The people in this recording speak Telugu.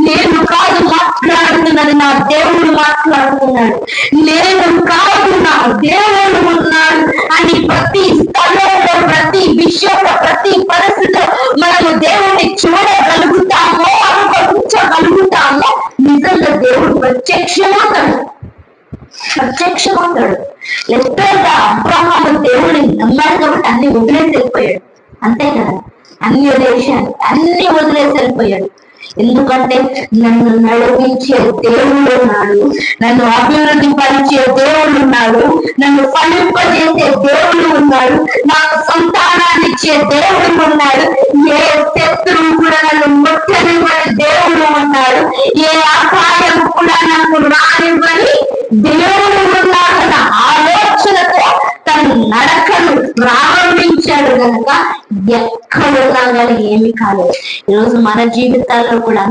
నేను కాదు మాట్లాడుతున్నది, నా దేవుడు మాట్లాడుతున్నాడు. నేను కాదు, నా దేవుడు ఉన్నాడు అని ప్రతి స్థలంలో, ప్రతి విషయంలో, ప్రతి పరిస్థితిలో మనము దేవుడిని చూడగలుగుతామో, అనుభవించగలుగుతామో. నిజంగా దేవుడు ప్రత్యక్షమవుతాడు. ఎప్పుడైనా అబ్రహాము దేవుడిని నమ్మాడు కాబట్టి అన్ని వదిలేసి వెళ్ళిపోయాడు. అంతే కదా, అన్ని వదిలేశాడు, అన్ని వదిలేసి వెళ్ళిపోయాడు. ఎందుకంటే నన్ను నడిపించే దేవుడు ఉన్నాడు, నన్ను అభివృద్ధి పరిచే దేవుడు ఉన్నాడు, నన్ను ఫలింపజేసే దేవుడు ఉన్నాడు, నాకు సంతానాన్ని ఇచ్చే దేవుడు ఉన్నాడు, ఏ శత్రువు కూడా నన్ను ముట్టనివ్వని దేవుడు ఉన్నాడు, ఏ అపాయం కూడా నాకు రానివ్వని దేవుడు ఉన్నాడు అన్న ఆలోచనతో తన నడకను ప్రారంభించాడు కనుక ఎక్కడున్నా కానీ ఏమి కాలేదు. ఈరోజు మన జీవితాల్లో కూడా